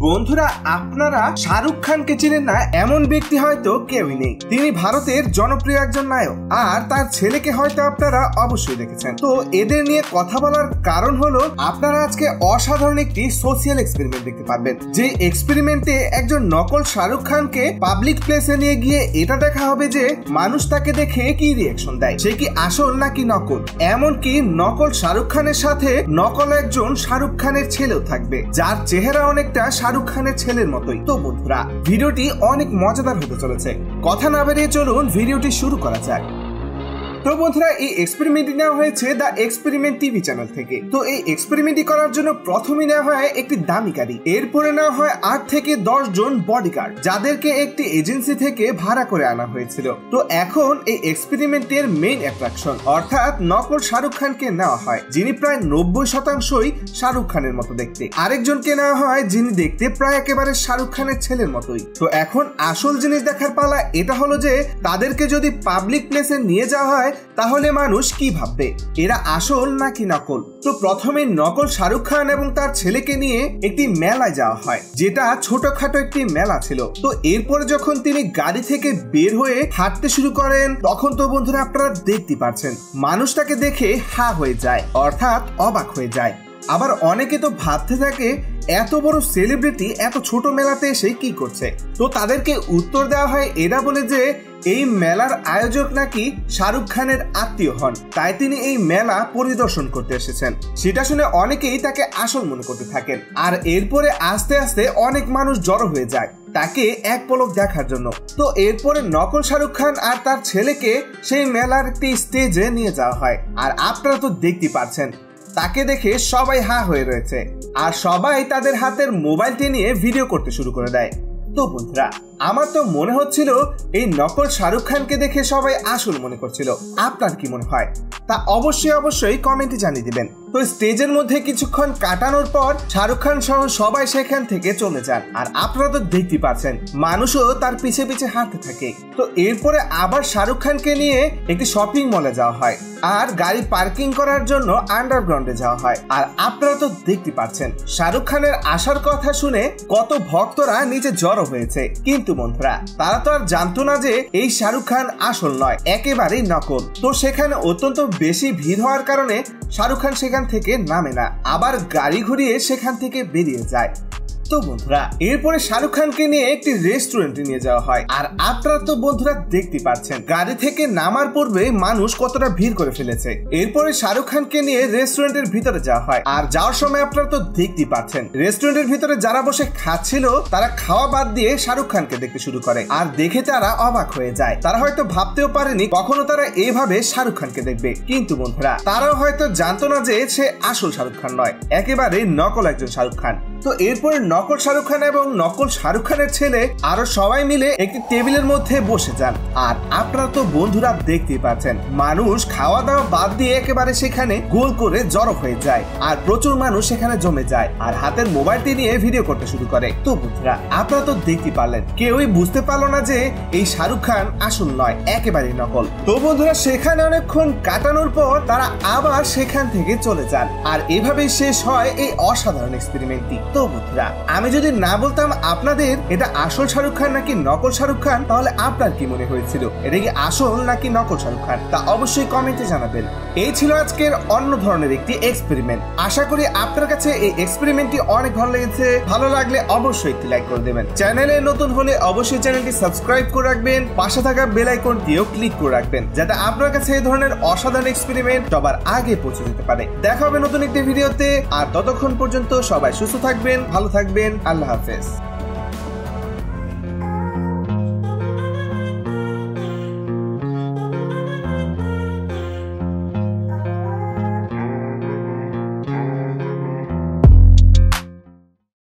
বন্ধুরা আপনারা শাহরুখ খানকে চিনেন না এমন ব্যক্তি হয়তো কেউই নেই। তিনি ভারতের জনপ্রিয় একজন নায়ক, আর তার ছেলেকে হয়তো আপনারা অবশ্যই দেখেছেন। তো এদের নিয়ে কথা বলার কারণ হলো আপনারা আজকে অসাধারণ একটি সোশিয়াল এক্সপেরিমেন্ট দেখতে পারবেন। যে এক্সপেরিমেন্টে একজন নকল শাহরুখ খানকে পাবলিক প্লেসে নিয়ে গিয়ে এটা দেখা হবে যে মানুষ তাকে দেখে কি রিঅ্যাকশন দেয়, সে কি আসল নাকি নকল। এমনকি নকল শাহরুখ খানের সাথে নকল একজন শাহরুখ খানের ছেলেও থাকবে, যার চেহারা অনেকটা শাহরুখ খানের ছেলের মতোই। তো বন্ধুরা ভিডিওটি অনেক মজাদার হতে চলেছে, কথা না বেরিয়ে চলুন ভিডিওটি শুরু করা যাক। তো বন্ধুরা এই এক্সপেরিমেন্টটি নেওয়া হয়েছে দ্য এক্সপেরিমেন্ট টিভি চ্যানেল থেকে। তো এই এক্সপেরিমেন্টটি করার জন্য প্রথমে নেওয়া হয় একটি দামি গাড়ি, এরপরে নেওয়া হয় 8 থেকে 10 জন বডিগার্ড, যাদেরকে একটি এজেন্সি থেকে ভাড়া করে আনা হয়েছিল। তো এখন এই এক্সপেরিমেন্টের মেইন অ্যাট্রাকশন অর্থাৎ নকল শাহরুখ খানকে নেওয়া হয়, যিনি প্রায় 90% শাহরুখ খানের মতো দেখতে। আরেকজনকে নেওয়া হয় যিনি দেখতে প্রায় একেবারে শাহরুখ খানের ছেলের মতোই। তো এখন আসল জিনিস দেখার পালা এটা হলো যে তাদেরকে যদি পাবলিক প্লেসে নিয়ে যাওয়া হয় তাহলে মানুষ কি ভাববে, এরা আসল নাকি নকল। তো প্রথমে নকল শাহরুখ খান এবং তার ছেলেকে নিয়ে একটি মেলায় যাওয়া হয়, যেটা ছোটখাটো একটি মেলা ছিল। তো এরপরে যখন তিনি গাড়ি থেকে বের হয়ে হাঁটতে শুরু করেন তখন তো বন্ধুরা আপনারা দেখতে পাচ্ছেন মানুষ তাকে দেখে হা হয়ে যায়, অর্থাৎ অবাক হয়ে যায়। আবার অনেকে তো ভাবতে থাকে এত বড় সেলিব্রিটি এত ছোট মেলাতে এসে কি করছে। তো তাদেরকে উত্তর দেওয়া হয় এরা বলে যে এই মেলার আয়োজক নাকি শাহরুখ খানের আত্মীয় হন, তাই তিনি এই মেলা পরিদর্শন করতে এসেছেন। সেটা শুনে অনেকেই তাকে আসল মনে করতে থাকেন, আর এরপরে আস্তে আস্তে অনেক মানুষ জড়ো হয়ে যায় তাকে এক পলক দেখার জন্য। তো এরপরে নকল শাহরুখ খান আর তার ছেলেকে সেই মেলার একটি স্টেজে নিয়ে যাওয়া হয়, আর আপনারা তো দেখতে পাচ্ছেন তাকে দেখে সবাই হা হয়ে রয়েছে, আর সবাই তাদের হাতের মোবাইলটি নিয়ে ভিডিও করতে শুরু করে দেয়। তো বন্ধুরা আমার তো মনে হচ্ছিল এই নকল শাহরুখ খানকে দেখে সবাই আসল মনে করছিল। আপনার কি মনে হয় তা অবশ্যই কমেন্টে জানিয়ে দিবেন। তো স্টেজের মধ্যে কিছুক্ষণ কাটানোর পর শাহরুখ খান সহ সবাই সেখান থেকে চলে যান, আর আপনারা তো দেখতে পাচ্ছেন মানুষও তার পিছে পিছে হাঁটতে থাকে। তো এরপরে আবার শাহরুখ খানকে নিয়ে একটি শপিং মলে যাওয়া হয়, আর গাড়ি পার্কিং করার জন্য আন্ডারগ্রাউন্ডে যাওয়া হয়। আর আপনারা তো দেখতে পাচ্ছেন শাহরুখ খানের আসার কথা শুনে কত ভক্তরা নিচে জড়ো হয়েছে। কিন্তু বন্ধুরা তারা তো আর জানতো না যে এই শাহরুখ খান আসল নয়, একেবারেই নকল। তো সেখানে অত্যন্ত বেশি ভিড় হওয়ার কারণে শাহরুখ খান সেখান থেকে নামে না, আবার গাড়ি ঘুরিয়ে সেখান থেকে বেরিয়ে যায়। তো বন্ধুরা এরপরে শাহরুখ খানকে নিয়ে একটি রেস্টুরেন্টে নিয়ে যাওয়া হয়, আর আপনারা তো বন্ধুরা দেখতে পাচ্ছেন গাড়ি থেকে নামার পূর্বে মানুষ কতটা ভিড় করে ফেলেছে। এরপরে শাহরুখ খানকে নিয়ে রেস্টুরেন্টের ভিতরে যাওয়া হয়, আর যাওয়ার সময় আপনারা তো দেখতে পাচ্ছেন রেস্টুরেন্টের ভিতরে যারা বসে খাচ্ছিল তারা খাওয়া বাদ দিয়ে শাহরুখ খানকে দেখতে শুরু করে, আর দেখে তারা অবাক হয়ে যায়। তারা হয়তো ভাবতেও পারেনি কখনো তারা এইভাবে শাহরুখ খানকে দেখবে। কিন্তু বন্ধুরা তারাও হয়তো জানতো না যে সে আসল শাহরুখ খান নয়, একেবারে নকল একজন শাহরুখ খান। তো এরপরে নকল শাহরুখ খান এবং নকল শাহরুখ খানের ছেলে আরো সবাই মিলে একটি টেবিলের মধ্যে বসে যান, আর আপনারা তো বন্ধুরা দেখতেই পাচ্ছেন মানুষ খাওয়া দাওয়া বাদ দিয়ে একেবারে সেখানে গোল করে জড়ো হয়ে যায়, আর প্রচুর মানুষ সেখানে জমে যায় আর হাতের মোবাইলটি নিয়ে ভিডিও করতে শুরু করে। তো বন্ধুরা আপনারা তো দেখতে পারলেন কেউই বুঝতে পারলো না যে এই শাহরুখ খান আসল নয়, একেবারে নকল। তো বন্ধুরা সেখানে অনেকক্ষণ কাটানোর পর তারা আবার সেখান থেকে চলে যান, আর এভাবেই শেষ হয় এই অসাধারণ এক্সপেরিমেন্টটি। তো বন্ধুরা আমি যদি না বলতাম আপনাদের এটা আসল শাহরুখ খান নাকি নকল শাহরুখ খান, তাহলে আপনার কি মনে হয়েছিল, এটা কি আসল নাকি নকল শাহরুখ খান তা অবশ্যই কমেন্টে জানাবেন। এই ছিল আজকের অন্য ধরনের একটি এক্সপেরিমেন্ট। আশা করি আপনার কাছে এই এক্সপেরিমেন্টটি অনেক ভালো লেগেছে। ভালো লাগলে অবশ্যই একটি লাইক করে দেবেন। চ্যানেলে নতুন হলে অবশ্যই চ্যানেলটি সাবস্ক্রাইব করে রাখবেন, পাশে থাকা বেল আইকনটিও ক্লিক করে রাখবেন, যাতে আপনার কাছে এই ধরনের অসাধারণ এক্সপেরিমেন্ট সবার আগে পৌঁছে যেতে পারে। দেখা হবে নতুন একটি ভিডিওতে, আর ততক্ষণ পর্যন্ত সবাই সুস্থ থাকবেন, ভালো থাকবেন। আল্লাহ হাফেজ।